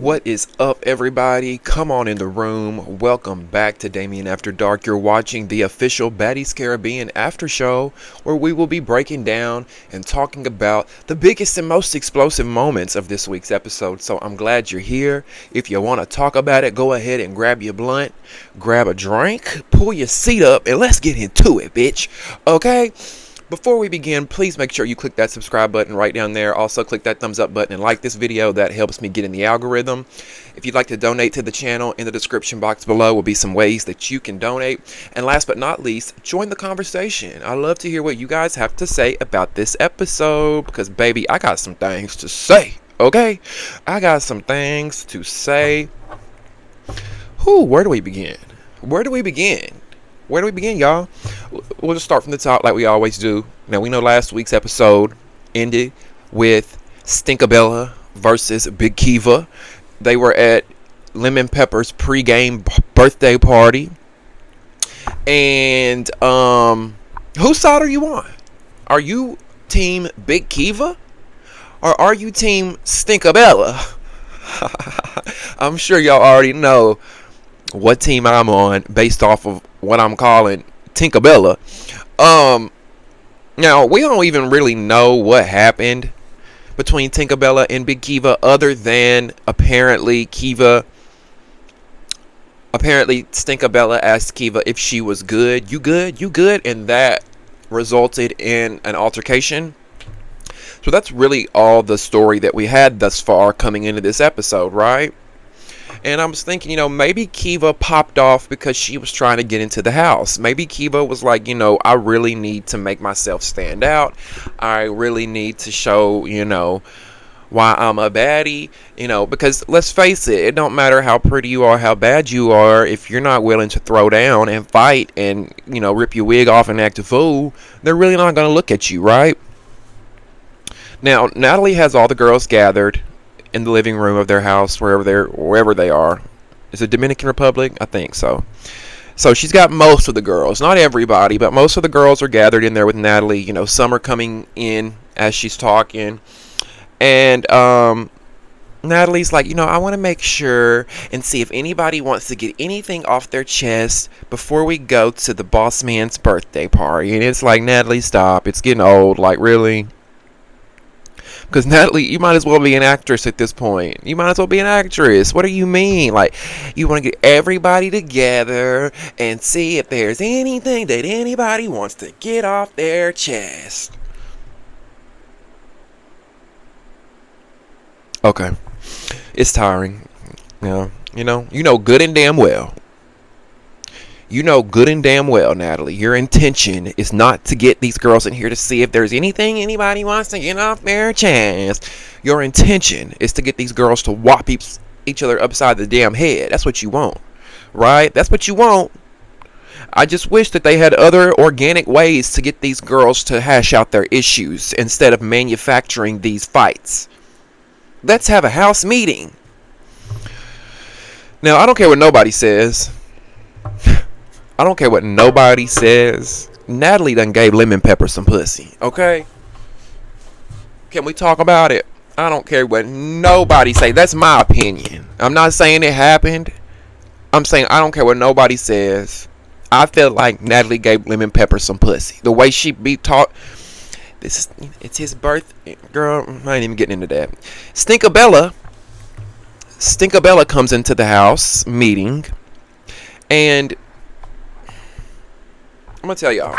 What is up, everybody? Come on in the room. Welcome back to Damieon After Dark. You're watching the official Baddies Caribbean after show, where we will be breaking down and talking about the biggest and most explosive moments of this week's episode. So I'm glad you're here. If you want to talk about it, go ahead and grab your blunt, grab a drink, pull your seat up, and let's get into it, bitch. Okay? Before we begin, please make sure you click that subscribe button right down there. Also, click that thumbs up button and like this video. That helps me get in the algorithm. If you'd like to donate to the channel, in the description box below will be some ways that you can donate. And last but not least, join the conversation. I love to hear what you guys have to say about this episode because, baby, I got some things to say, okay? I got some things to say. Where do we begin? Where do we begin, y'all? We'll just start from the top like we always do. Now, we know last week's episode ended with Stinkabella versus Big Kiva. They were at Lemon Pepper's pregame birthday party. And whose side are you on? Are you team Big Kiva? Or are you team Stinkabella? I'm sure y'all already know what team I'm on based off of what I'm calling Tinkerbella. Now we don't even really know what happened between Tinkerbella and Big Kiva, other than apparently Stinkabella asked Kiva if she was good. You good? And that resulted in an altercation. So that's really all the story that we had thus far coming into this episode, right? And I was thinking, maybe Kiva popped off because she was trying to get into the house. Maybe Kiva was like, I really need to make myself stand out. I really need to show, why I'm a baddie. Because let's face it, it don't matter how pretty you are, how bad you are. If you're not willing to throw down and fight and, rip your wig off and act a fool, they're really not going to look at you, right? Now, Natalie has all the girls gathered in the living room of their house, wherever they are. Is it Dominican Republic? I think so. So she's got most of the girls, not everybody, but most of the girls are gathered in there with Natalie. Some are coming in as she's talking, and Natalie's like, I want to make sure and see if anybody wants to get anything off their chest before we go to the boss man's birthday party. And it's like, Natalie, stop. It's getting old. Like, really? Because Natalie, you might as well be an actress at this point. You might as well be an actress. What do you mean? Like, you want to get everybody together and see if there's anything that anybody wants to get off their chest. Okay. It's tiring. You know good and damn well. You know good and damn well, Natalie, your intention is not to get these girls in here to see if there's anything anybody wants to get off their chest. Your intention is to get these girls to whop each other upside the damn head. That's what you want, right? That's what you want. I just wish that they had other organic ways to get these girls to hash out their issues instead of manufacturing these fights. Let's have a house meeting. Now, I don't care what nobody says. I don't care what nobody says. Natalie done gave Lemon Pepper some pussy, okay? Can we talk about it? I don't care what nobody say. That's my opinion. I'm not saying it happened. I'm saying I don't care what nobody says. I feel like Natalie gave Lemon Pepper some pussy. The way she be taught. It's his birth. Girl, I ain't even getting into that. Stinkabella comes into the house meeting. And I'm going to tell y'all.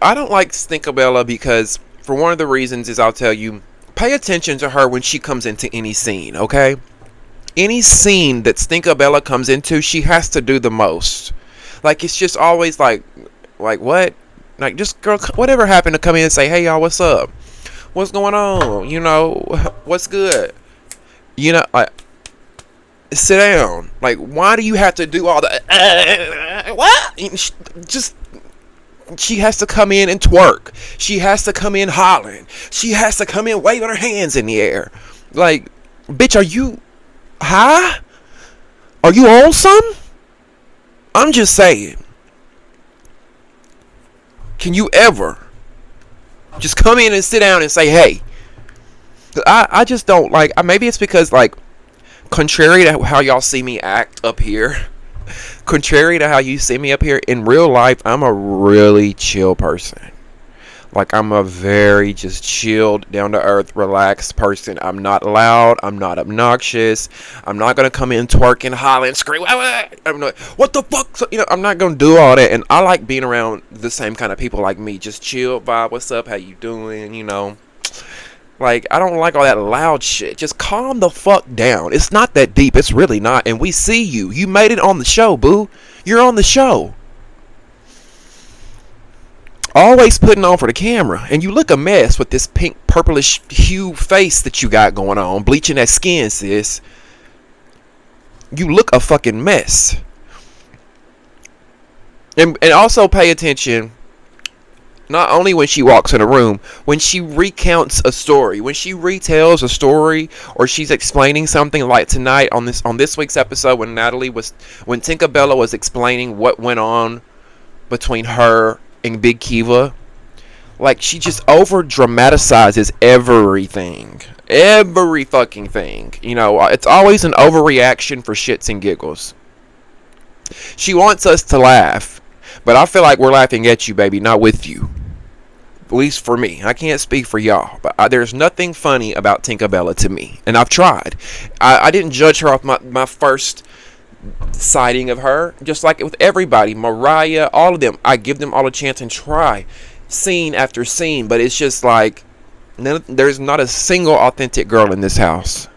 I don't like Stinkabella because, for one of the reasons is, I'll tell you, pay attention to her when she comes into any scene, okay? Any scene that Stinkabella comes into, she has to do the most. Like, it's just always like what? Like, just girl, whatever happened to come in and say, hey y'all, what's up? What's going on? You know, what's good? You know, like, sit down. Like, why do you have to do all the what? Just, she has to come in and twerk. She has to come in hollering. She has to come in waving her hands in the air. Like, bitch, are you high? Are you on something? I'm just saying. Can you ever just come in and sit down and say, hey? I just don't like, maybe it's because, like, contrary to how y'all see me act up here, contrary to how you see me up here, in real life, I'm a really chill person. Like, I'm a very just chilled, down to earth, relaxed person. I'm not loud. I'm not obnoxious. I'm not gonna come in twerking, hollering, screaming. I'm not, what the fuck? So, you know, I'm not gonna do all that. And I like being around the same kind of people like me. Just chill vibe. What's up? How you doing? You know, like, I don't like all that loud shit. Just calm the fuck down. It's not that deep. It's really not. And we see you. You made it on the show, boo. You're on the show. Always putting on for the camera, and you look a mess with this pink purplish hue face that you got going on, bleaching that skin, sis. You look a fucking mess. And also pay attention, not only when she walks in a room, when she recounts a story, when she retells a story, or she's explaining something, like tonight on this week's episode when Tinkerbella was explaining what went on between her and Big Kiva. Like, she just over dramatizes everything. Every fucking thing. You know, it's always an overreaction for shits and giggles. She wants us to laugh, but I feel like we're laughing at you, baby, not with you. At least for me. I can't speak for y'all, but there's nothing funny about Tinkerbella to me. And I've tried. I didn't judge her off my first sighting of her, just like with everybody, Mariah, all of them. I give them all a chance and try scene after scene, but it's just like there's not a single authentic girl in this house.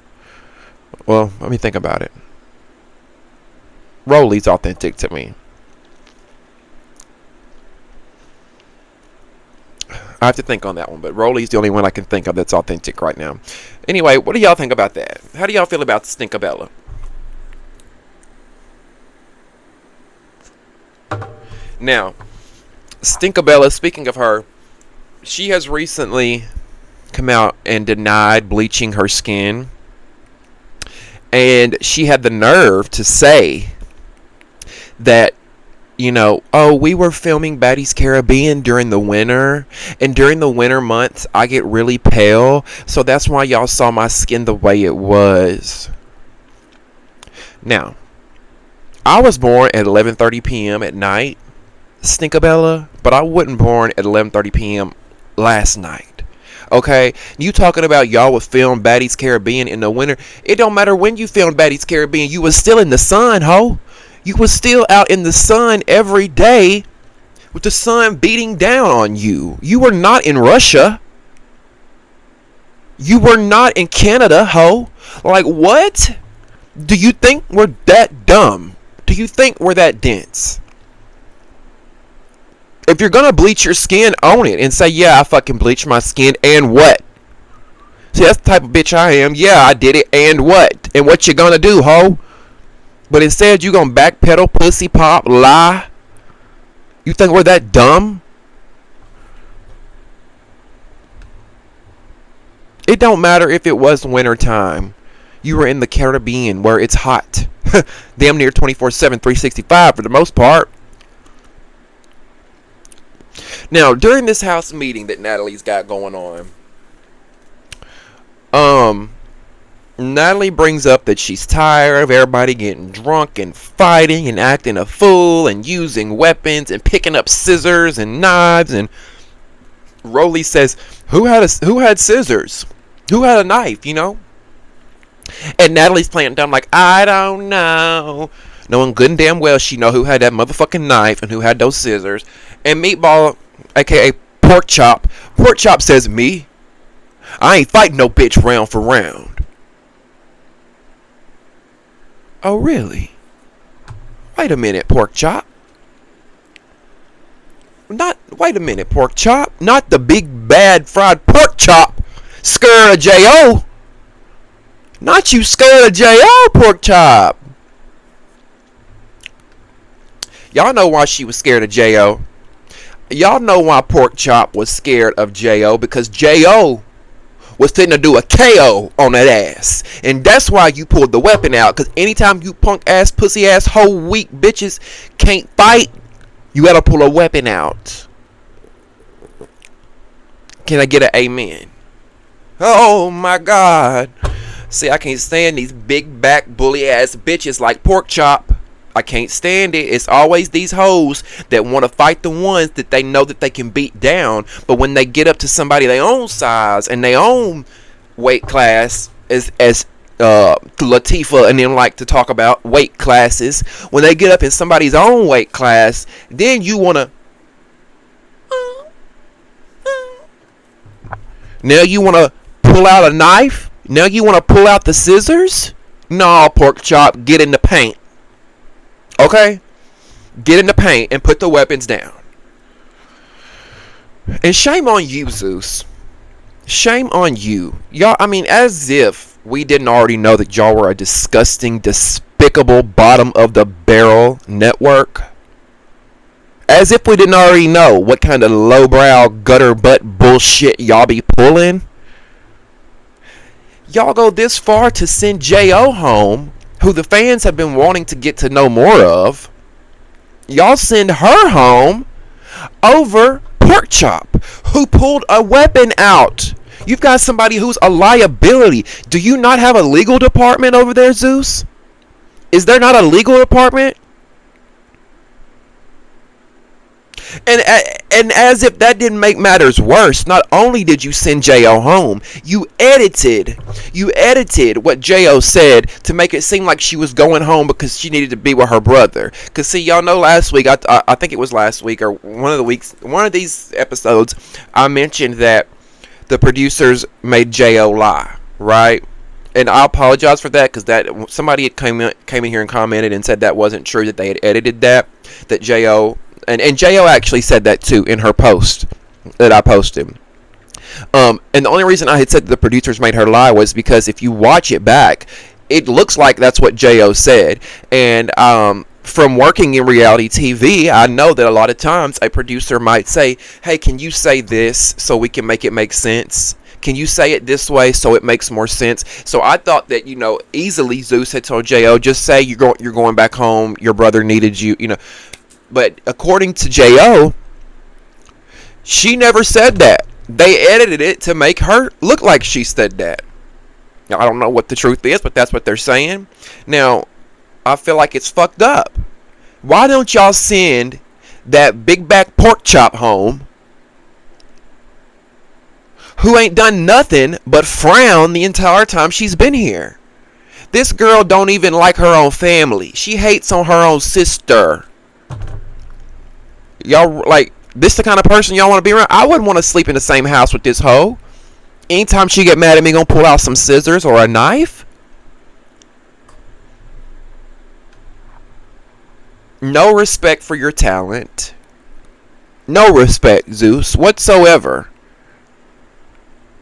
Well, let me think about it. Rolly's authentic to me. I have to think on that one, but Rolly's the only one I can think of that's authentic right now. Anyway, what do y'all think about that? How do y'all feel about Stinkabella? Now, Stinkabella, speaking of her, she has recently come out and denied bleaching her skin. And she had the nerve to say that, you know, oh, we were filming Baddies Caribbean during the winter. And during the winter months, I get really pale. So that's why y'all saw my skin the way it was. Now, I was born at 11:30 p.m. at night, Stinkabella, but I wasn't born at 11:30 p.m. last night. Okay, you talking about y'all would film Baddies Caribbean in the winter? It don't matter when you filmed Baddies Caribbean. You was still in the sun, ho. You was still out in the sun every day, with the sun beating down on you. You were not in Russia. You were not in Canada, ho. Like, what? Do you think we're that dumb? Do you think we're that dense? If you're gonna bleach your skin, own it and say, yeah, I fucking bleached my skin, and what? See, that's the type of bitch I am. Yeah, I did it, and what? And what you gonna do, ho? But instead, you gonna backpedal, pussy pop, lie? You think we're that dumb? It don't matter if it was winter time. You were in the Caribbean where it's hot. Damn near 24/7, 365 for the most part. Now, during this house meeting that Natalie's got going on, Natalie brings up that she's tired of everybody getting drunk and fighting and acting a fool and using weapons and picking up scissors and knives. And Rolly says, who had scissors? Who had a knife, you know? And Natalie's playing dumb like, I don't know. Knowing good and damn well she know who had that motherfucking knife and who had those scissors. And Meatball, aka Pork Chop says, me? I ain't fighting no bitch round for round. Oh, really? Wait a minute, pork chop. Wait a minute, pork chop. Not the big bad fried pork chop. Scared of J.O. Not you scared of J.O., pork chop. Y'all know why she was scared of J.O. Y'all know why pork chop was scared of J.O. Because J.O. was finna do a KO on that ass. And that's why you pulled the weapon out. Because anytime you punk ass, pussy ass, hoe weak bitches can't fight, you gotta pull a weapon out. Can I get an amen? Oh my God. See, I can't stand these big back bully ass bitches like pork chop. I can't stand it. It's always these hoes that want to fight the ones that they know that they can beat down. But when they get up to somebody their own size and their own weight class, as Latifah and them like to talk about weight classes, when they get up in somebody's own weight class, then you want to... Now you want to pull out a knife? Now you want to pull out the scissors? No, pork chop, get in the paint. Okay? Get in the paint and put the weapons down. And shame on you, Zeus. Shame on you. Y'all, I mean, as if we didn't already know that y'all were a disgusting, despicable, bottom of the barrel network. As if we didn't already know what kind of lowbrow, gutter butt bullshit y'all be pulling. Y'all go this far to send J.O. home, who the fans have been wanting to get to know more of. Y'all send her home over pork chop, who pulled a weapon out. You've got somebody who's a liability. Do you not have a legal department over there, Zeus? Is there not a legal department? And as if that didn't make matters worse, not only did you send J.O. home, you edited what J.O. said to make it seem like she was going home because she needed to be with her brother. Because see, y'all know last week, I think it was last week or one of these episodes, I mentioned that the producers made J.O. lie, right? And I apologize for that, because that somebody had came in here and commented and said that wasn't true, that they had edited that J.O. And J.O. actually said that too in her post that I posted. And the only reason I had said that the producers made her lie was because if you watch it back, it looks like that's what J.O. said. And from working in reality TV, I know that a lot of times a producer might say, hey, can you say this so we can make it make sense? Can you say it this way so it makes more sense? So I thought that, easily Zeus had told J.O., just say you're going back home, your brother needed you, But according to J.O., she never said that. They edited it to make her look like she said that. Now, I don't know what the truth is, but that's what they're saying. Now, I feel like it's fucked up. Why don't y'all send that big back pork chop home, who ain't done nothing but frown the entire time she's been here? This girl don't even like her own family. She hates on her own sister. Y'all, this the kind of person y'all want to be around? I wouldn't want to sleep in the same house with this hoe. Anytime she get mad at me, gonna pull out some scissors or a knife? No respect for your talent. No respect, Zeus, whatsoever.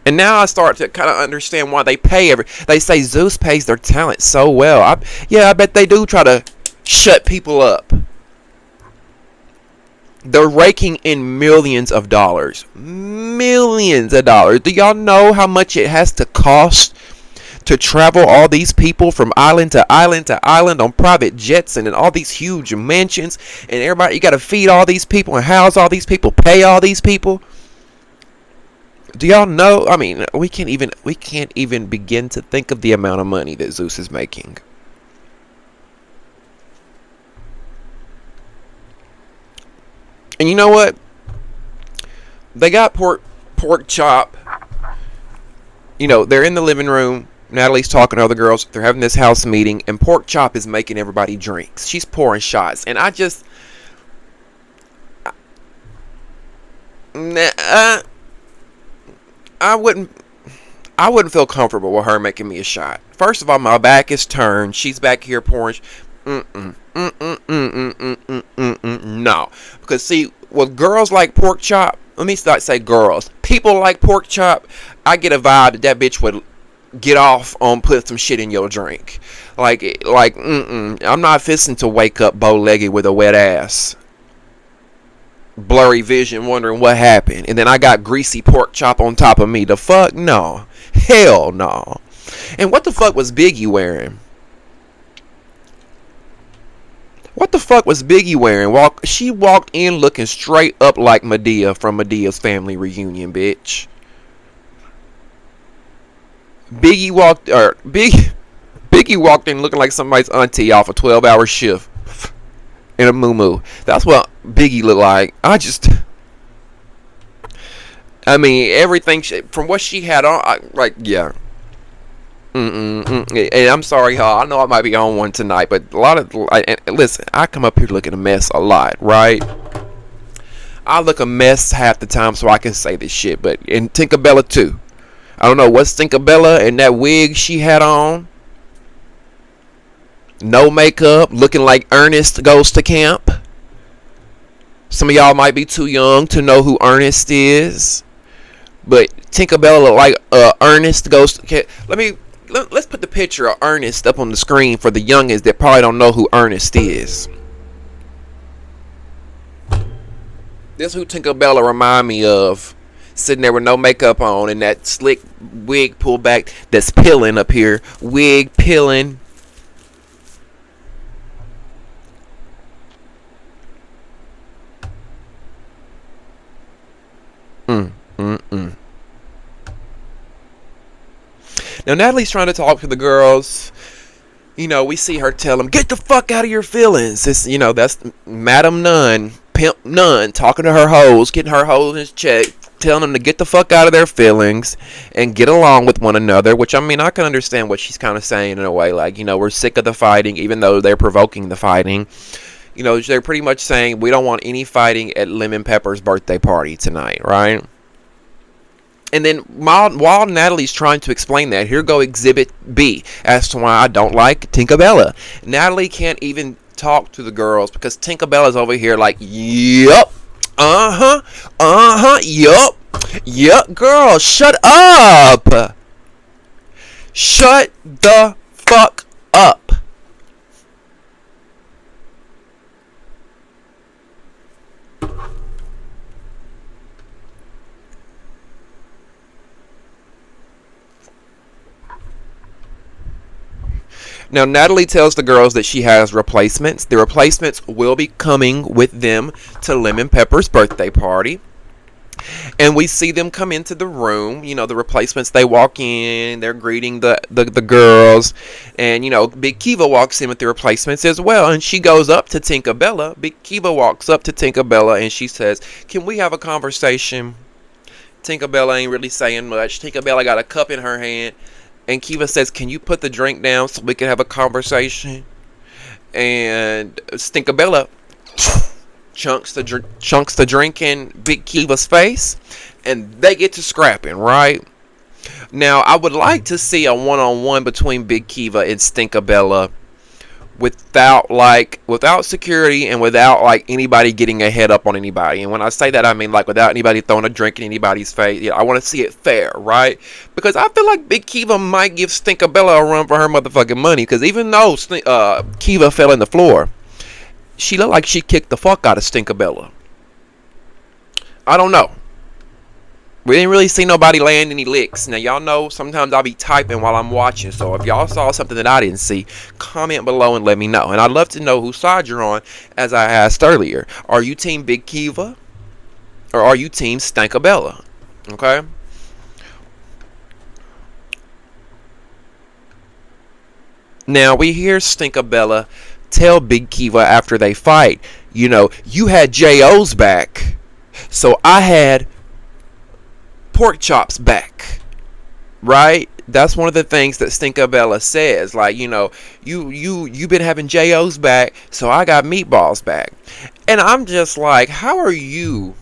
And now I start to kind of understand why they pay they say Zeus pays their talent so well. I bet they do try to shut people up. They're raking in millions of dollars. Millions of dollars. Do y'all know how much it has to cost to travel all these people from island to island to island on private jets and in all these huge mansions? And everybody, you got to feed all these people and house all these people, pay all these people. Do y'all know? I mean, we can't even begin to think of the amount of money that Zeus is making. And you know what? They got pork chop. They're in the living room. Natalie's talking to other girls. They're having this house meeting, and pork chop is making everybody drinks. She's pouring shots, and I I wouldn't feel comfortable with her making me a shot. First of all, my back is turned. She's back here pouring. No, because see, with girls like pork chop. Let me start say girls. People like pork chop. I get a vibe that bitch would get off on put some shit in your drink. Like, I'm not fisting to wake up bow-legged with a wet ass, blurry vision, wondering what happened, and then I got greasy pork chop on top of me. The fuck no, hell no. And what the fuck was Biggie wearing? What the fuck was Biggie wearing? She walked in looking straight up like Madea from Medea's Family Reunion, bitch. Biggie walked in looking like somebody's auntie off a 12-hour shift in a muumuu. That's what Biggie looked like. I mean, everything from what she had on, yeah. And I'm sorry, y'all. I know I might be on one tonight, but a lot of listen. I come up here looking a mess a lot, right? I look a mess half the time, so I can say this shit. But in Tinkerbella too, I don't know what's Tinkerbella and that wig she had on, no makeup, looking like Ernest goes to camp. Some of y'all might be too young to know who Ernest is, but Tinkerbella look like Ernest goes to camp. Let's put the picture of Ernest up on the screen for the youngins that probably don't know who Ernest is. This is who Tinkerbella remind me of. Sitting there with no makeup on and that slick wig pulled back that's peeling up here. Wig peeling. Now Natalie's trying to talk to the girls. You know, we see her tell them, get the fuck out of your feelings. It's, you know, that's Madam Nun, Pimp Nun, talking to her hoes, getting her hoes in check, telling them to get the fuck out of their feelings and get along with one another. Which, I mean, I can understand what she's kind of saying in a way. Like, you know, we're sick of the fighting, even though they're provoking the fighting. You know, they're pretty much saying we don't want any fighting at Lemon Pepper's birthday party tonight, right? And then while Natalie's trying to explain that, here go Exhibit B as to why I don't like Tinkerbella. Natalie can't even talk to the girls because Tinkerbella's over here like, yup, yup, girl, shut up. Shut the fuck up. Now, Natalie tells the girls that she has replacements. The replacements will be coming with them to Lemon Pepper's birthday party. And we see them come into the room. You know, the replacements, they walk in. They're greeting the girls. And, you know, Big Kiva walks in with the replacements as well. And she goes up to Tinkerbella. Big Kiva walks up to Tinkerbella and she says, can we have a conversation? Tinkerbella ain't really saying much. Tinkerbella got a cup in her hand. And Kiva says, can you put the drink down so we can have a conversation? And Tinkerbella chunks the drink in Big Kiva's face. And they get to scrapping, right? Now, I would like to see a one-on-one between Big Kiva and Tinkerbella without security and without like anybody getting a head up on anybody. And when I say that, I mean like without anybody throwing a drink in anybody's face. Yeah, I want to see it fair, right? Because I feel like Big Kiva might give Tinkerbella a run for her motherfucking money. Because even though Kiva fell in the floor, she looked like she kicked the fuck out of Tinkerbella. I don't know. We didn't really see nobody land any licks. Now, y'all know sometimes I'll be typing while I'm watching. So if y'all saw something that I didn't see, comment below and let me know. And I'd love to know whose side you're on, as I asked earlier. Are you Team Big Kiva? Or are you Team Tinkerbella? Okay? Now, we hear Tinkerbella tell Big Kiva after they fight, you know, you had J.O.'s back, so I had pork chops back, right? That's one of the things that Tinkerbella says, like, you know, you've been having J.O.'s back, so I got meatballs back. And I'm just like, how are you,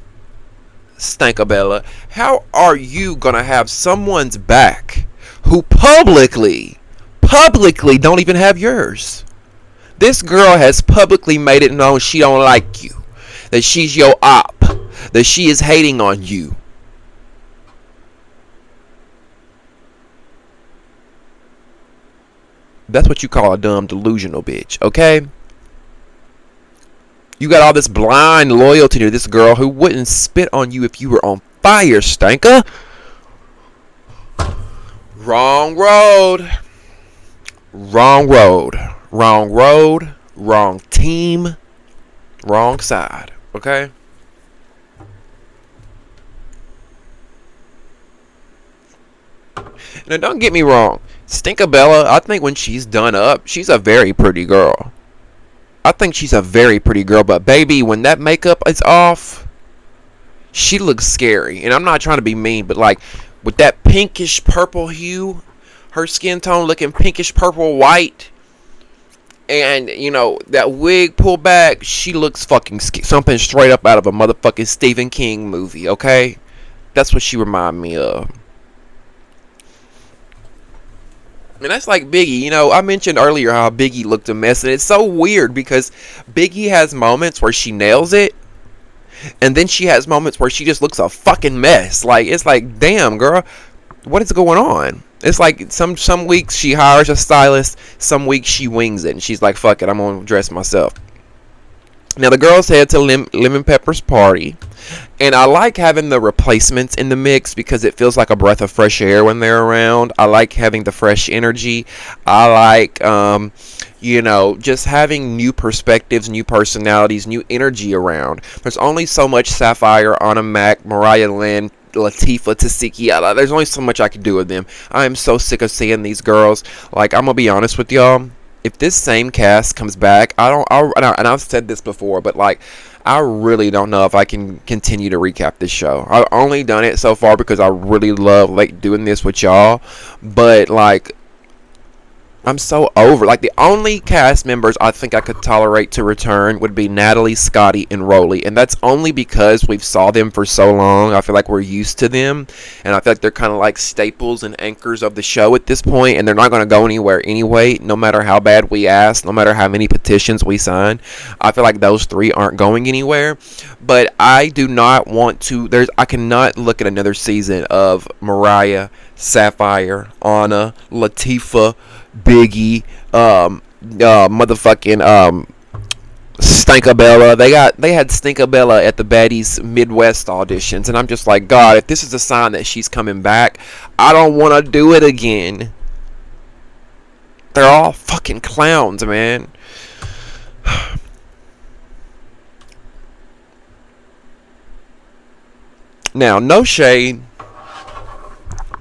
Tinkerbella, how are you gonna have someone's back who publicly don't even have yours. This girl has publicly made it known she don't like you, that she's your op, that she is hating on you. That's what you call a dumb delusional bitch, okay? You got all this blind loyalty to this girl who wouldn't spit on you if you were on fire, stanker. Wrong road. Wrong road. Wrong road. Wrong team. Wrong side. Okay? Now, don't get me wrong. Stinkabella, I think when she's done up, she's a very pretty girl. I think she's a very pretty girl. But, baby, when that makeup is off, she looks scary. And I'm not trying to be mean, but, like, with that pinkish purple hue, her skin tone looking pinkish purple white, and, you know, that wig pulled back, she looks fucking something straight up out of a motherfucking Stephen King movie, okay? That's what she remind me of. And that's like Biggie. You know, I mentioned earlier how Biggie looked a mess, and it's so weird because Biggie has moments where she nails it, and then she has moments where she just looks a fucking mess. Like, it's like, damn, girl, what is going on? It's like some weeks she hires a stylist, some weeks she wings it, and she's like, fuck it, I'm gonna dress myself. Now, the girls head to Lemon Pepper's party, and I like having the replacements in the mix because it feels like a breath of fresh air when they're around. I like having the fresh energy. I like, you know, just having new perspectives, new personalities, new energy around. There's only so much Sapphire, Anna Mac, Mariah Lynn, Latifah, Tesehki. There's only so much I can do with them. I am so sick of seeing these girls. Like, I'm gonna be honest with y'all. If this same cast comes back, and I've said this before, but like, I really don't know if I can continue to recap this show. I've only done it so far because I really love like doing this with y'all, but like, I'm so over. Like, the only cast members I think I could tolerate to return would be Natalie, Scotty, and Rolly. And that's only because we've saw them for so long. I feel like we're used to them. And I feel like they're kind of like staples and anchors of the show at this point. And they're not going to go anywhere anyway, no matter how bad we ask, no matter how many petitions we sign. I feel like those three aren't going anywhere. But I do not want to. I cannot look at another season of Mariah, Sapphire, Anna, Latifah, Biggie, motherfucking Stinkabella. They had Stinkabella at the Baddies Midwest auditions, and I'm just like, God, if this is a sign that she's coming back, I don't want to do it again. They're all fucking clowns, man. Now, no shade,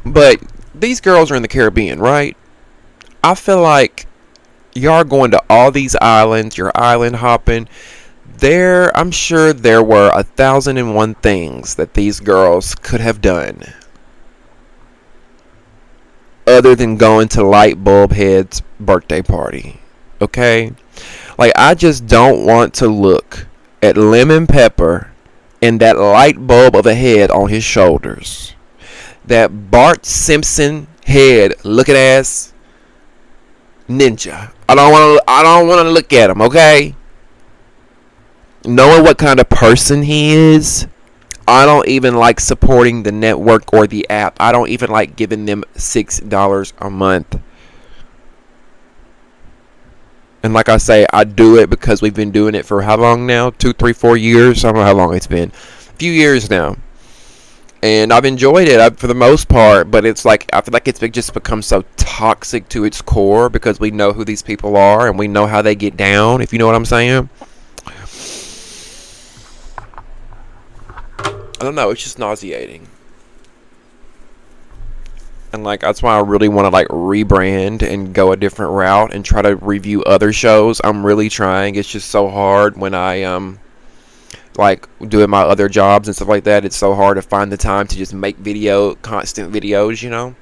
but these girls are in the Caribbean, right? I feel like y'all going to all these islands, you're island hopping. I'm sure there were 1,001 things that these girls could have done other than going to Light Bulb Head's birthday party. Okay? Like, I just don't want to look at Lemon Pepper and that light bulb of a head on his shoulders. That Bart Simpson head looking ass ninja. I don't want to look at him, okay? Knowing what kind of person he is, I don't even like supporting the network or the app. I don't even like giving them $6 a month. And like I say, I do it because we've been doing it for how long now? 2, 3, 4 years? I don't know how long it's been. A few years now. And I've enjoyed it for the most part, but it's like, I feel like it's just become so toxic to its core because we know who these people are and we know how they get down, if you know what I'm saying. I don't know, it's just nauseating. And like, that's why I really want to like rebrand and go a different route and try to review other shows. I'm really trying. It's just so hard when I like doing my other jobs and stuff like that. It's so hard to find the time to just make constant videos, you know.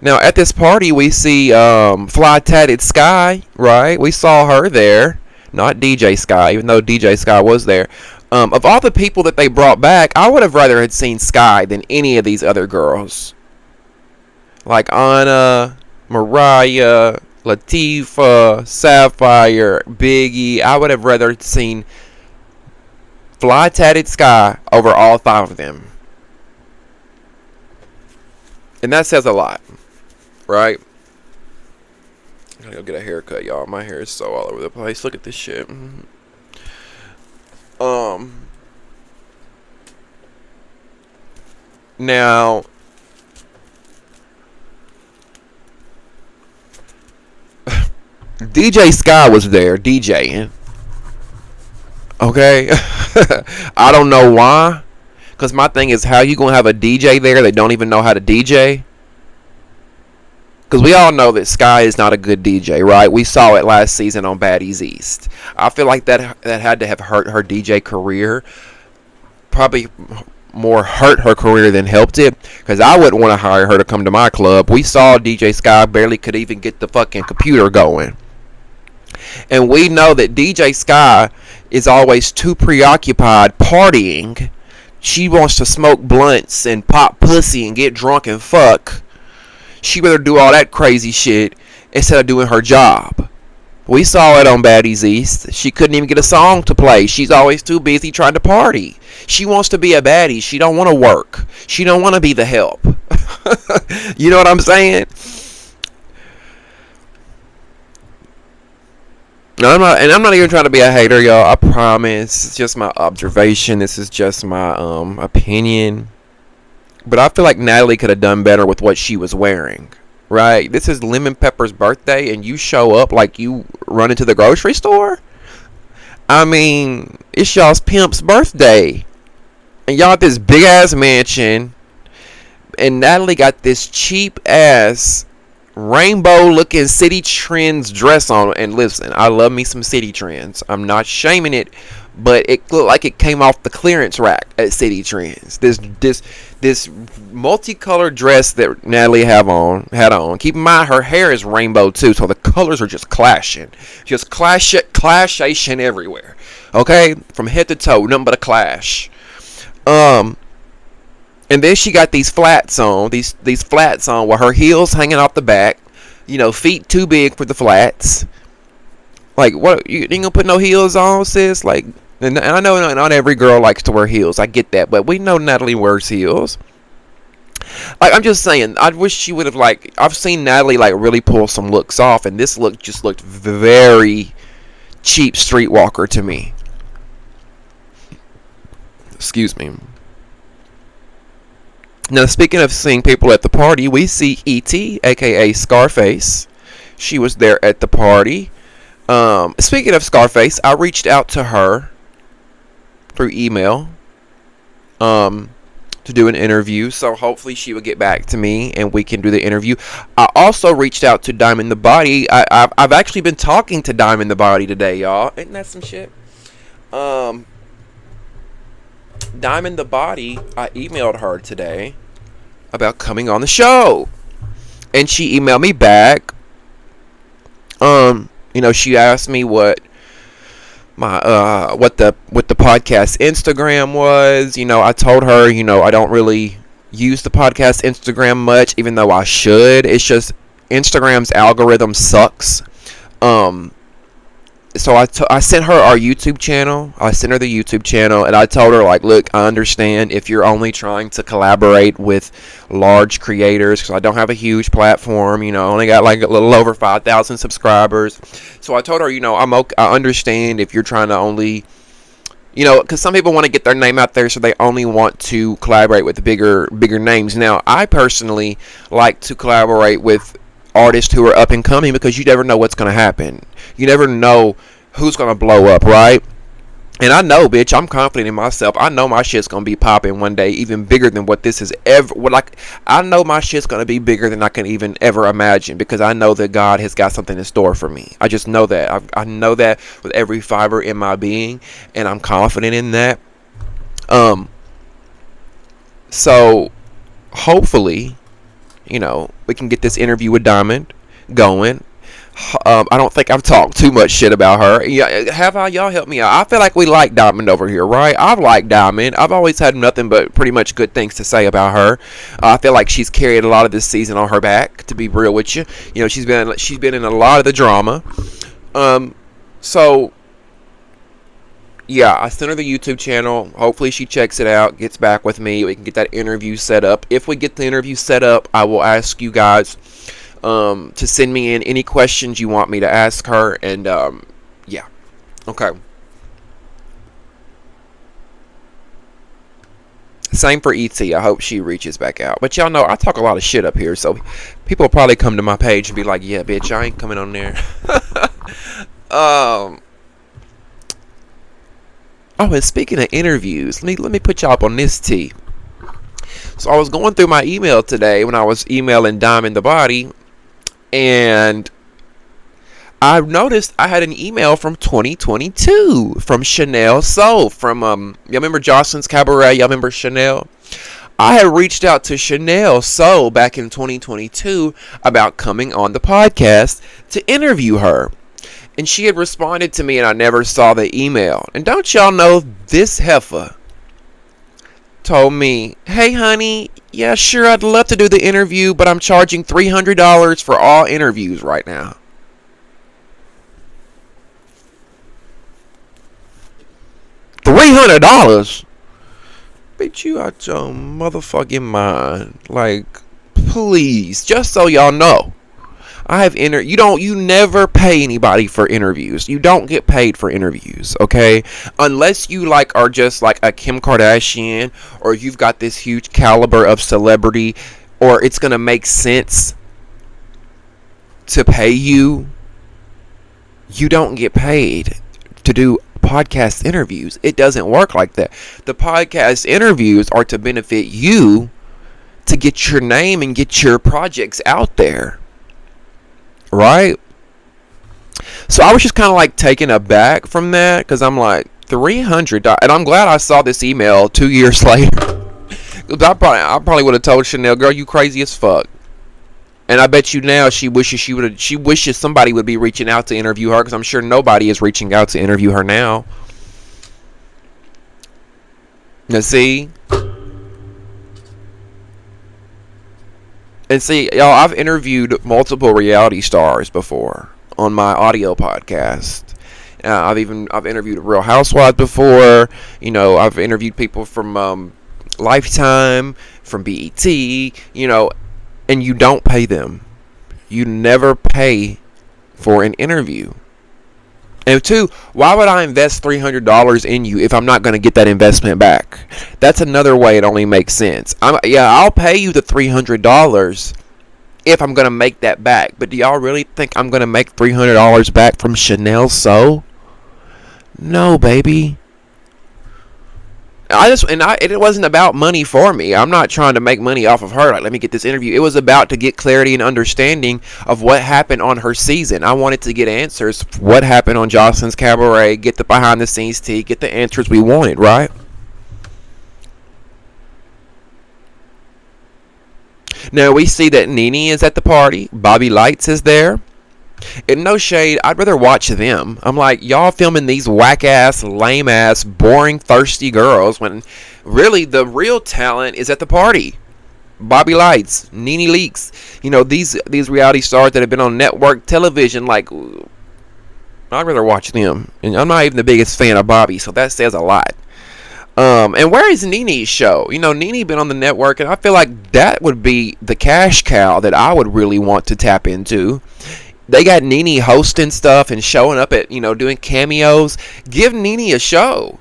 Now at this party we see Fly Tatted Sky, right? We saw her there, not DJ Sky, even though DJ Sky was there. Of all the people that they brought back, I would have rather had seen Sky than any of these other girls. Like Anna, Mariah, Latifah, Sapphire, Biggie. I would have rather seen Fly Tatted Sky over all 5 of them. And that says a lot, right? I gotta go get a haircut, y'all. My hair is so all over the place. Look at this shit. Now, DJ Sky was there DJing. Okay? I don't know why. Because my thing is, how you going to have a DJ there that don't even know how to DJ? Because we all know that Sky is not a good DJ, right? We saw it last season on Baddies East. I feel like that had to have hurt her DJ career. Probably more hurt her career than helped it, because I wouldn't want to hire her to come to my club. We saw DJ Sky barely could even get the fucking computer going, and we know that DJ Sky is always too preoccupied partying. She wants to smoke blunts and pop pussy and get drunk and fuck. She rather do all that crazy shit instead of doing her job. We saw it on Baddies East. She couldn't even get a song to play. She's always too busy trying to party. She wants to be a baddie. She don't want to work. She don't want to be the help. You know what I'm saying? I'm not even trying to be a hater, y'all. I promise. It's just my observation. This is just my opinion. But I feel like Natalie could have done better with what she was wearing. Right? This is Lemon Pepper's birthday, and you show up like you run into the grocery store? I mean, it's y'all's pimp's birthday. And y'all at this big-ass mansion. And Natalie got this cheap-ass rainbow-looking City Trends dress on. And listen, I love me some City Trends. I'm not shaming it. But it looked like it came off the clearance rack at City Trends. This multicolored dress that Natalie had on. Keep in mind, her hair is rainbow too, so the colors are just clashing, clashation everywhere. Okay, from head to toe, nothing but a clash. And then she got these flats on, these flats on with her heels hanging off the back. You know, feet too big for the flats. Like, what? You ain't gonna put no heels on, sis? Like, and I know not every girl likes to wear heels. I get that, but we know Natalie wears heels. Like, I'm just saying, I wish she would have, like, I've seen Natalie, like, really pull some looks off, and this look just looked very cheap streetwalker to me. Excuse me. Now, speaking of seeing people at the party, we see E.T., a.k.a. Scarface. She was there at the party. Speaking of Scarface, I reached out to her through email to do an interview, so hopefully she will get back to me and we can do the interview. I also reached out to Diamond the Body. I've actually been talking to Diamond the Body today, y'all. Isn't that some shit? Diamond the Body, I emailed her today about coming on the show, and she emailed me back. You know, she asked me what my what the podcast Instagram was. You know, I told her, you know, I don't really use the podcast Instagram much, even though I should. It's just Instagram's algorithm sucks. So I sent her our YouTube channel. I sent her the YouTube channel, and I told her, like, look, I understand if you're only trying to collaborate with large creators, because I don't have a huge platform. You know, I only got like a little over 5,000 subscribers. So I told her, you know, I understand if you're trying to only, you know, because some people want to get their name out there, so they only want to collaborate with bigger names. Now, I personally like to collaborate with artists who are up and coming, because you never know what's going to happen. You never know who's going to blow up, right? And I know, bitch, I'm confident in myself. I know my shit's going to be popping one day, even bigger than what this is ever. I know my shit's going to be bigger than I can even ever imagine, because I know that God has got something in store for me. I just know that. I know that with every fiber in my being, and I'm confident in that. So, hopefully, you know, we can get this interview with Diamond going. I don't think I've talked too much shit about her. Yeah, have I? Y'all help me out. I feel like we like Diamond over here, right? I've liked Diamond. I've always had nothing but pretty much good things to say about her. I feel like she's carried a lot of this season on her back. To be real with you, you know, she's been in a lot of the drama. So yeah, I sent her the YouTube channel. Hopefully she checks it out, gets back with me. We can get that interview set up. If we get the interview set up, I will ask you guys to send me in any questions you want me to ask her. And yeah, okay. Same for ET. I hope she reaches back out. But y'all know I talk a lot of shit up here, so people will probably come to my page and be like, "Yeah, bitch, I ain't coming on there." Oh, and speaking of interviews, let me put y'all up on this tea. So I was going through my email today when I was emailing Diamond the Body, and I noticed I had an email from 2022 from Chanel So. From y'all remember Jocelyn's Cabaret? Y'all remember Chanel? I had reached out to Chanel So back in 2022 about coming on the podcast to interview her. And she had responded to me, and I never saw the email. And don't y'all know, this heifer told me, "Hey, honey, yeah, sure, I'd love to do the interview, but I'm charging $300 for all interviews right now." $300? Bitch, you out your motherfucking mind. Like, please, just so y'all know. You never pay anybody for interviews. You don't get paid for interviews, okay? Unless you like are just like a Kim Kardashian, or you've got this huge caliber of celebrity, or it's gonna make sense to pay you. You don't get paid to do podcast interviews. It doesn't work like that. The podcast interviews are to benefit you, to get your name and get your projects out there. Right? So I was just kind of like taken aback from that, because I'm like, $300, and I'm glad I saw this email 2 years later. I probably would have told Chanel, "Girl, you crazy as fuck." And I bet you now she wishes somebody would be reaching out to interview her, because I'm sure nobody is reaching out to interview her now. Now see. And see, y'all, I've interviewed multiple reality stars before on my audio podcast. I've interviewed Real Housewives before. You know, I've interviewed people from Lifetime, from BET. You know, and you don't pay them. You never pay for an interview. And two, why would I invest $300 in you if I'm not going to get that investment back? That's another way it only makes sense. I'll pay you the $300 if I'm going to make that back. But do y'all really think I'm going to make $300 back from Chanel So? No, baby. It wasn't about money for me. I'm not trying to make money off of her. Like, let me get this interview. It was about to get clarity and understanding of what happened on her season. I wanted to get answers. What happened on Jocelyn's Cabaret? Get the behind the scenes tea. Get the answers we wanted, right? Now we see that Nene is at the party. Bobby Lights is there. And no shade, I'd rather watch them. I'm like, y'all filming these whack-ass, lame-ass, boring, thirsty girls when really the real talent is at the party. Bobby Lights, Nene Leakes, you know, these reality stars that have been on network television, like, I'd rather watch them. And I'm not even the biggest fan of Bobby, so that says a lot. And where is Nene's show? You know, Nene been on the network, and I feel like that would be the cash cow that I would really want to tap into. They got Nene hosting stuff and showing up at, you know, doing cameos. Give Nene a show.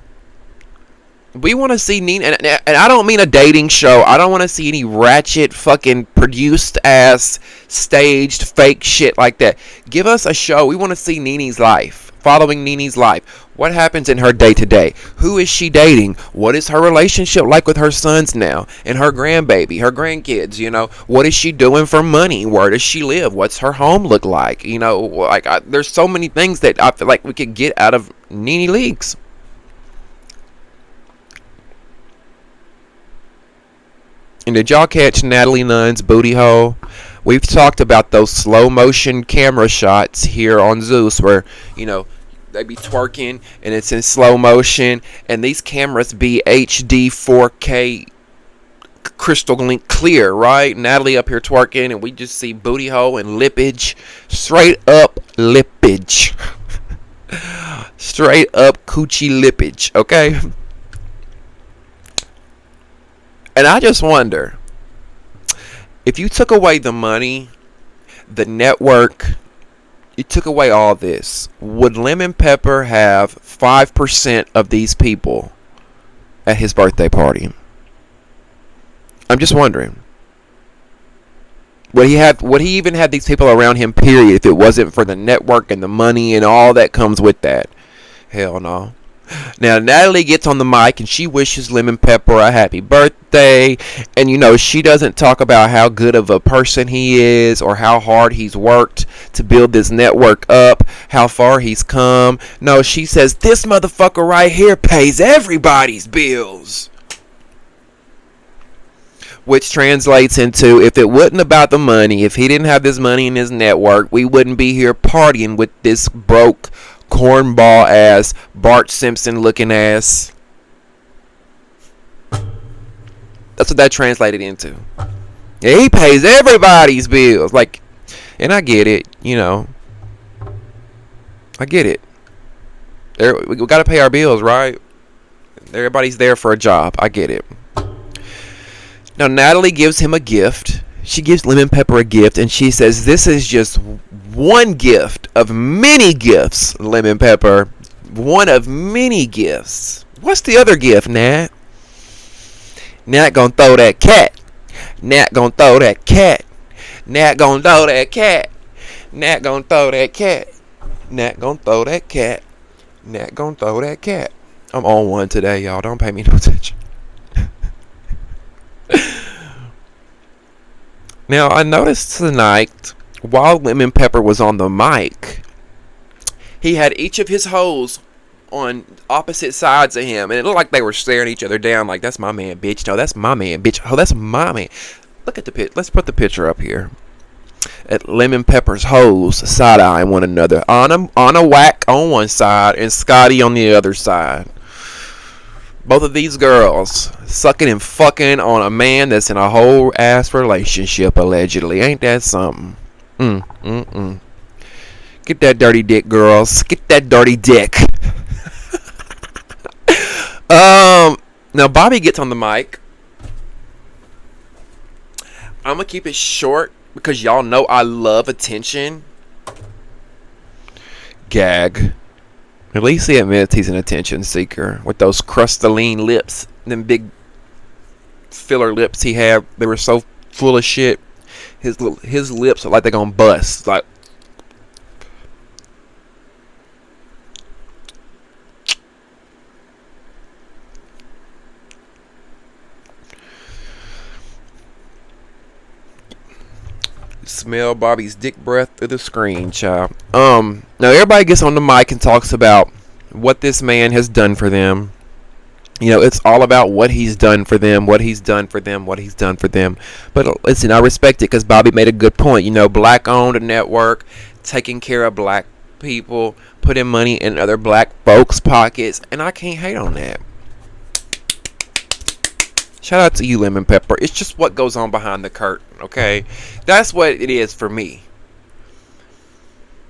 We want to see Nene, and I don't mean a dating show. I don't want to see any ratchet, fucking produced ass, staged, fake shit like that. Give us a show. We want to see Nene's life. Following Nene's life. What happens in her day to day? Who is she dating? What is her relationship like with her sons now? And her grandbaby, her grandkids, you know? What is she doing for money? Where does she live? What's her home look like? You know, like there's so many things that I feel like we could get out of Nene Leakes. And did y'all catch Natalie Nunn's booty hole? We've talked about those slow motion camera shots here on Zeus where, you know, they be twerking and it's in slow motion, and these cameras be HD 4K crystal clear, right? Natalie up here twerking and we just see booty hole and lippage. Straight up lippage. Straight up coochie lippage, okay? And I just wonder, if you took away the money, the network, you took away all this, would Lemon Pepper have 5% of these people at his birthday party? I'm just wondering. Would he even have these people around him, period, if it wasn't for the network and the money and all that comes with that? Hell no. Now, Natalie gets on the mic and she wishes Lemon Pepper a happy birthday. And, you know, she doesn't talk about how good of a person he is or how hard he's worked to build this network up, how far he's come. No, she says, this motherfucker right here pays everybody's bills. Which translates into, if it wasn't about the money, if he didn't have this money in his network, we wouldn't be here partying with this broke, cornball ass, Bart Simpson looking ass. That's what that translated into. Yeah, he pays everybody's bills. Like, and I get it, you know. I get it. We got to pay our bills, right? Everybody's there for a job. I get it. Now, Natalie gives him a gift. She gives Lemon Pepper a gift, and she says, this is just one gift of many gifts, Lemon Pepper. One of many gifts. What's the other gift, Nat? Nat gonna throw that cat. Nat gonna throw that cat. Nat gonna throw that cat. Nat gonna throw that cat. Nat gonna throw that cat. Nat gonna throw that cat. I'm on one today, y'all. Don't pay me no attention. Now, I noticed tonight, while Lemon Pepper was on the mic, he had each of his hoes on opposite sides of him, and it looked like they were staring each other down like, that's my man, bitch. No, that's my man, bitch. Oh, that's my man. Look at the picture. Let's put the picture up here. At Lemon Pepper's hoes side-eyeing one another. Anna Whack on one side and Scotty on the other side. Both of these girls sucking and fucking on a man that's in a whole ass relationship, allegedly. Ain't that something? Get that dirty dick, girls. Get that dirty dick. Now Bobby gets on the mic. I'm gonna keep it short because y'all know I love attention. Gag. At least he admits he's an attention seeker with those crustaline lips, them big filler lips he had. They were so full of shit. His lips are like they're gonna bust. Like, smell Bobby's dick breath through the screen, child. Now everybody gets on the mic and talks about what this man has done for them. You know, it's all about what he's done for them, what he's done for them, what he's done for them. But listen, I respect it because Bobby made a good point. You know, black-owned network, taking care of black people, putting money in other black folks' pockets, and I can't hate on that. Shout out to you, Lemon Pepper. It's just what goes on behind the curtain, okay? That's what it is for me.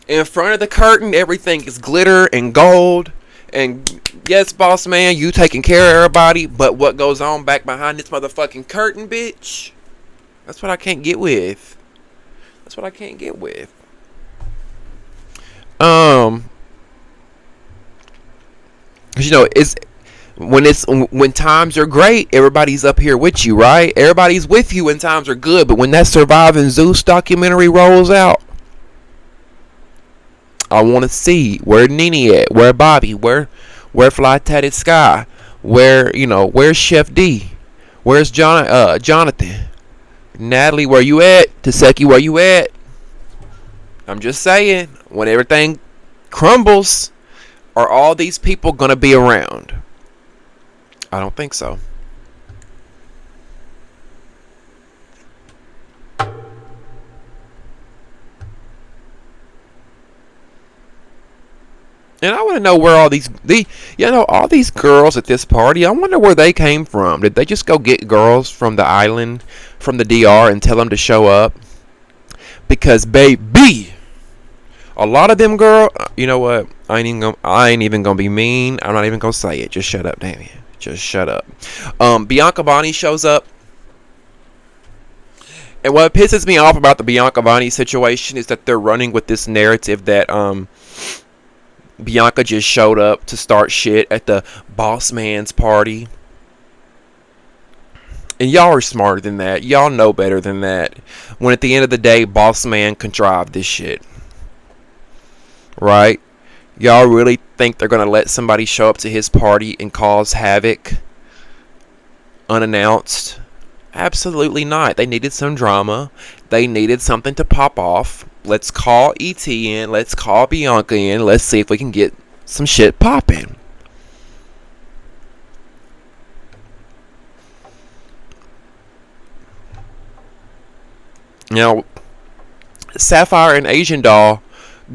In front of the curtain, everything is glitter and gold. And yes, boss man, you taking care of everybody. But what goes on back behind this motherfucking curtain, bitch? That's what I can't get with. That's what I can't get with. Cause you know, when times are great, everybody's up here with you, right? Everybody's with you when times are good. But when that Surviving Zeus documentary rolls out, I want to see where Nene at, where Bobby, where Fly Tatted Sky, where's Chef D, where's Jonathan, Natalie, where you at, Tesehki, where you at? I'm just saying, when everything crumbles, are all these people gonna be around? I don't think so. And I want to know where all these girls at this party, I wonder where they came from. Did they just go get girls from the island, from the DR, and tell them to show up? Because, baby, a lot of them you know what? I ain't even gonna be mean. I'm not even gonna say it. Just shut up, Damien. Just shut up. Bianca Bonnie shows up. And what pisses me off about the Bianca Bonnie situation is that they're running with this narrative that Bianca just showed up to start shit at the boss man's party. And y'all are smarter than that. Y'all know better than that. When at the end of the day, boss man contrived this shit. Right? Y'all really think they're going to let somebody show up to his party and cause havoc unannounced? Absolutely not. They needed some drama. They needed something to pop off. Let's call ET in. Let's call Bianca in. Let's see if we can get some shit popping. Now, Sapphire and Asian Doll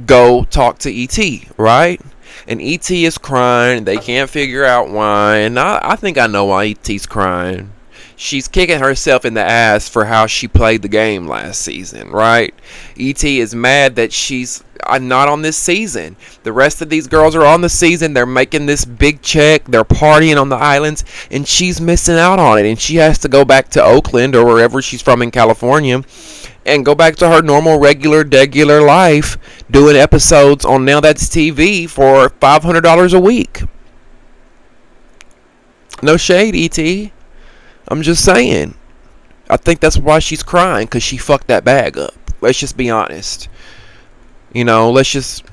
go talk to ET, right? And ET is crying. They can't figure out why. And I think I know why ET's crying. She's kicking herself in the ass for how she played the game last season, right? ET is mad that she's not on this season. The rest of these girls are on the season. They're making this big check. They're partying on the islands. And she's missing out on it. And she has to go back to Oakland or wherever she's from in California and go back to her normal, regular life doing episodes on Now That's TV for $500 a week. No shade, ET. I'm just saying. I think that's why she's crying, because she fucked that bag up. Let's just be honest. You know, let's just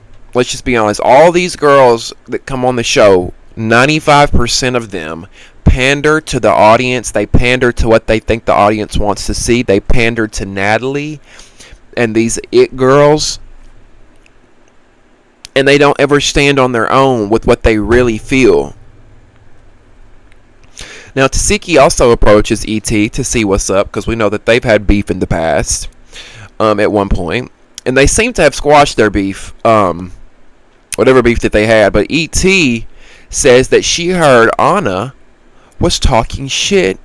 be honest. All these girls that come on the show, 95% of them pander to the audience. They pander to what they think the audience wants to see. They pander to Natalie and these it girls. And they don't ever stand on their own with what they really feel. Now, Tesehki also approaches ET to see what's up, because we know that they've had beef in the past at one point. And they seem to have squashed their beef, whatever beef that they had. But ET says that she heard Anna was talking shit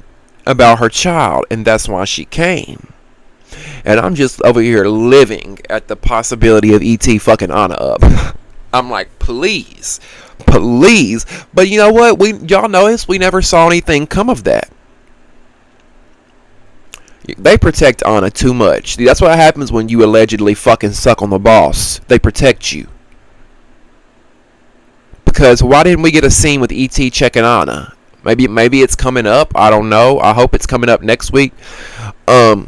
about her child, and that's why she came. And I'm just over here living at the possibility of ET fucking Anna up. I'm like, please. But you know what? Y'all notice we never saw anything come of that. They protect Anna too much. That's what happens when you allegedly fucking suck on the boss. They protect you. Because why didn't we get a scene with ET checking Anna? Maybe it's coming up. I don't know. I hope it's coming up next week. Now,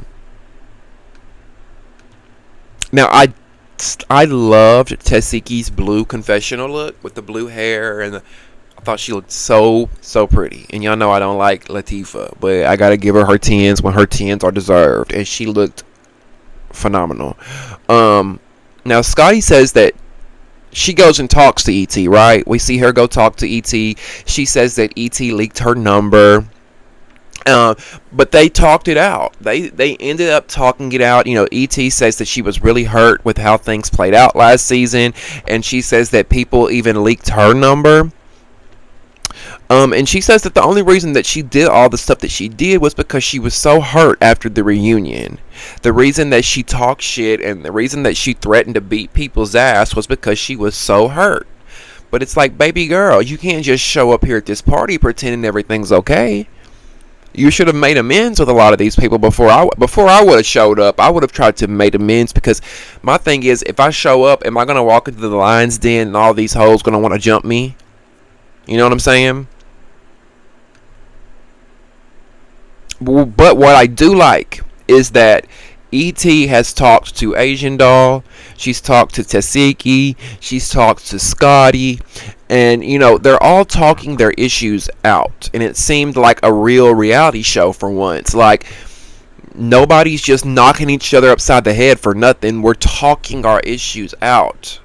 I loved Tesehki's blue confessional look with the blue hair, and I thought she looked so pretty. And y'all know I don't like Latifah, but I gotta give her 10s when her 10s are deserved, and she looked phenomenal. Now Scotty says that she goes and talks to ET, right? We see her go talk to ET. She says that ET leaked her number. But they talked it out. They ended up talking it out. You know, ET says that she was really hurt with how things played out last season, and she says that people even leaked her number. And she says that the only reason that she did all the stuff that she did was because she was so hurt after the reunion. The reason that she talked shit and the reason that she threatened to beat people's ass was because she was so hurt. But it's like, baby girl, you can't just show up here at this party pretending everything's okay. You should have made amends with a lot of these people before I would have showed up. I would have tried to make amends, because my thing is, if I show up, am I going to walk into the lion's den and all these hoes going to want to jump me? You know what I'm saying? But what I do like is that ET has talked to Asian Doll. She's talked to Tesehki. She's talked to Scotty. And, you know, they're all talking their issues out. And it seemed like a real reality show for once. Like, nobody's just knocking each other upside the head for nothing. We're talking our issues out.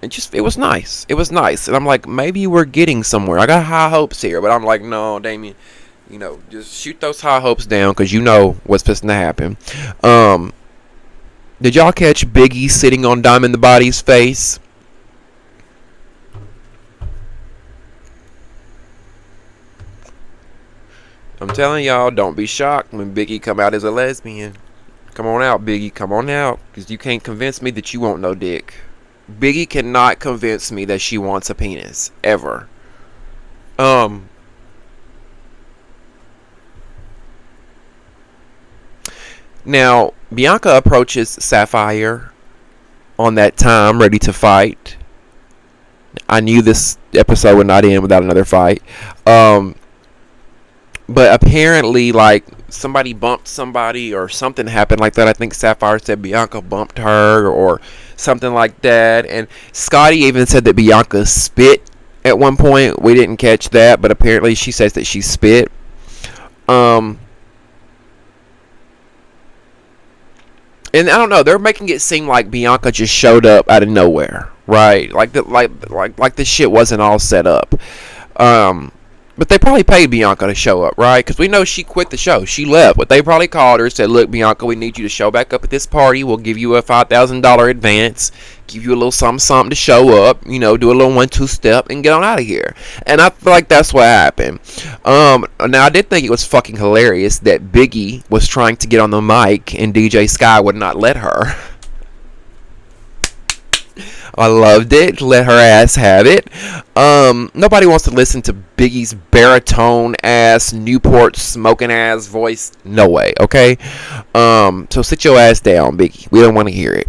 It was nice. It was nice. And I'm like, maybe we're getting somewhere. I got high hopes here. But I'm like, no, Damien. You know, just shoot those high hopes down, because you know what's supposed to happen. Did y'all catch Biggie sitting on Diamond the Body's face? I'm telling y'all, don't be shocked when Biggie come out as a lesbian. Come on out, Biggie. Come on out. Because you can't convince me that you want no dick. Biggie cannot convince me that she wants a penis. Ever. Now, Bianca approaches Sapphire on that time, ready to fight. I knew this episode would not end without another fight. But apparently, like, somebody bumped somebody or something happened like that. I think Sapphire said Bianca bumped her or something like that. And Scotty even said that Bianca spit at one point. We didn't catch that, but apparently she says that she spit. And I don't know, they're making it seem like Bianca just showed up out of nowhere, right? Like this shit wasn't all set up. But they probably paid Bianca to show up, right? Because we know she quit the show. She left. But they probably called her and said, look, Bianca, we need you to show back up at this party. We'll give you a $5,000 advance. Give you a little something to show up. You know, do a little 1-2 step and get on out of here. And I feel like that's what happened. Now, I did think it was fucking hilarious that Biggie was trying to get on the mic and DJ Sky would not let her. I loved it. Let her ass have it. Nobody wants to listen to Biggie's baritone ass, Newport smoking ass voice. No way, okay? So sit your ass down, Biggie. We don't want to hear it.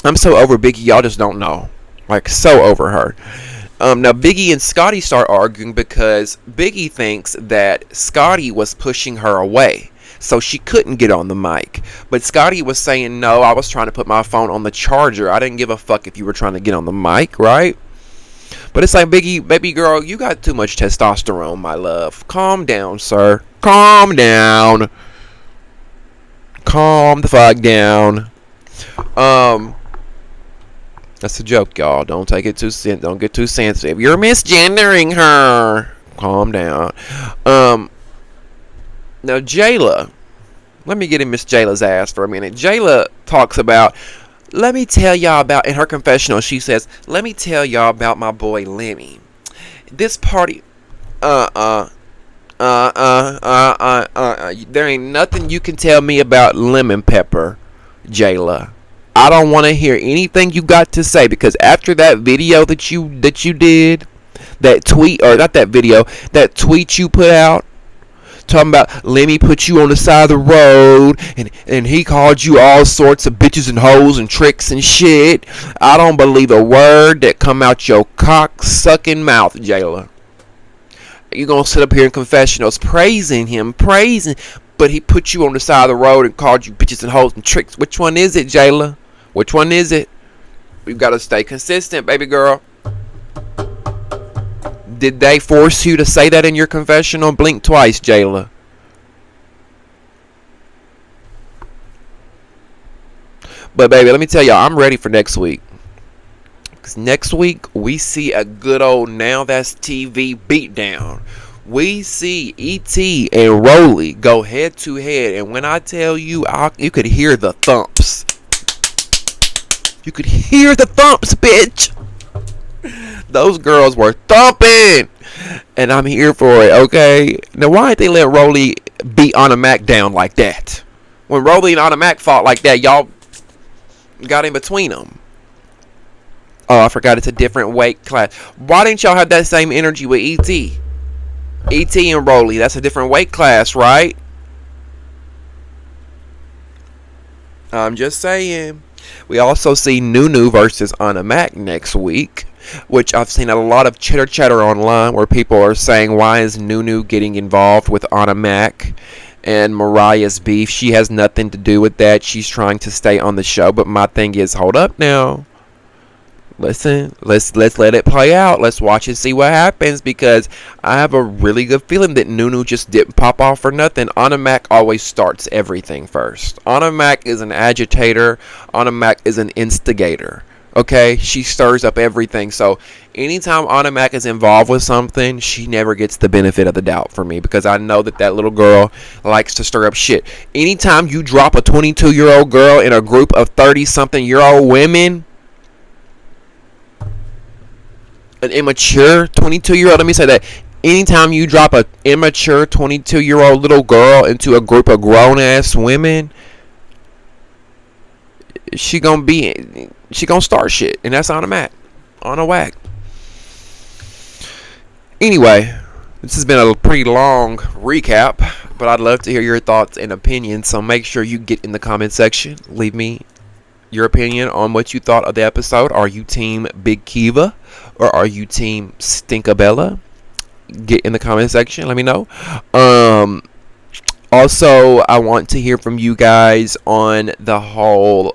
I'm so over Biggie, y'all just don't know. Like, so over her. Now, Biggie and Scotty start arguing because Biggie thinks that Scotty was pushing her away. So she couldn't get on the mic. But Scotty was saying, no, I was trying to put my phone on the charger. I didn't give a fuck if you were trying to get on the mic, right? But it's like, Biggie, baby girl, you got too much testosterone, my love. Calm down, sir. Calm down. Calm the fuck down. That's a joke, y'all. Don't take it don't get too sensitive. You're misgendering her. Calm down. Now, Jayla, let me get in Miss Jayla's ass for a minute. Jayla talks about, let me tell y'all about, in her confessional, she says, let me tell y'all about my boy Lemmy. This party, there ain't nothing you can tell me about lemon pepper, Jayla. I don't want to hear anything you got to say, because after that video that you did, that tweet, or not that video, that tweet you put out, talking about Lemmy put you on the side of the road and he called you all sorts of bitches and hoes and tricks and shit. I don't believe a word that come out your cock sucking mouth, Jayla. You gonna sit up here in confessionals praising him, but he put you on the side of the road and called you bitches and hoes and tricks. Which one is it, Jayla? Which one is it? We've got to stay consistent, baby girl. Did they force you to say that in your confessional? Blink twice, Jayla. But baby, let me tell y'all, I'm ready for next week. Because next week, we see a good old Now That's TV beatdown. We see E.T. and Rolly go head to head. And when I tell you, you could hear the thumps. You could hear the thumps, bitch. Those girls were thumping. And I'm here for it, okay? Now, why didn't they let Rolly beat Anna Mac down like that? When Rolly and Anna Mac fought like that, y'all got in between them. Oh, I forgot it's a different weight class. Why didn't y'all have that same energy with E.T.? E.T. and Rolly, that's a different weight class, right? I'm just saying. We also see Nene versus Anna Mac next week, which I've seen a lot of chatter online where people are saying, why is Nene getting involved with Anna Mac and Mariah's beef? She has nothing to do with that. She's trying to stay on the show. But my thing is, hold up now. Listen, let's let it play out. Let's watch and see what happens, because I have a really good feeling that Nene just didn't pop off for nothing. Anna Mac always starts everything first. Anna Mac is an agitator. Anna Mac is an instigator. Okay, she stirs up everything. So anytime Anna Mac is involved with something, she never gets the benefit of the doubt for me, because I know that little girl likes to stir up shit. Anytime you drop a 22-year-old girl in a group of 30-something-year-old women, an immature 22-year-old, let me say that, anytime you drop a immature 22-year-old little girl into a group of grown-ass women, she gonna start shit, and that's on a mat, on a whack. Anyway, this has been a pretty long recap, but I'd love to hear your thoughts and opinions, so make sure you get in the comment section. Leave me your opinion on what you thought of the episode. Are you team Big Kiva, or are you team Stinkabella? Get in the comment section, let me know. Also, I want to hear from you guys on the whole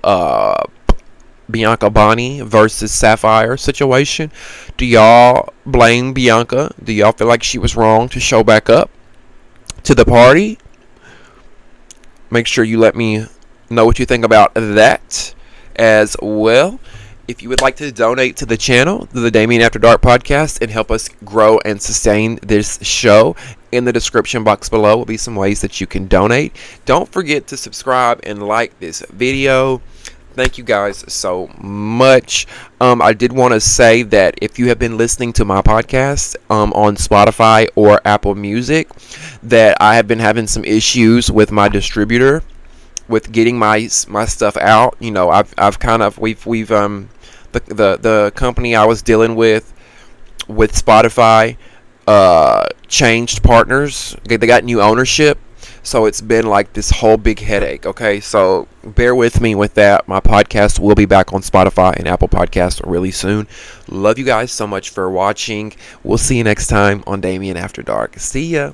Bianca Bonnie versus Sapphire situation. Do y'all blame Bianca? Do y'all feel like she was wrong to show back up to the party? Make sure you let me know what you think about that as well. If you would like to donate to the channel, the Damien After Dark podcast, and help us grow and sustain this show, in the description box below will be some ways that you can donate. Don't forget to subscribe and like this video. Thank you guys so much. I did want to say that if you have been listening to my podcast on Spotify or Apple Music, that I have been having some issues with my distributor with getting my stuff out. You know, I've kind of we've the company I was dealing with Spotify changed partners. They got new ownership, so it's been like this whole big headache. Okay, so bear with me with that. My podcast will be back on Spotify and Apple Podcasts really soon. Love you guys so much for watching. We'll see you next time on Damien After Dark. See ya.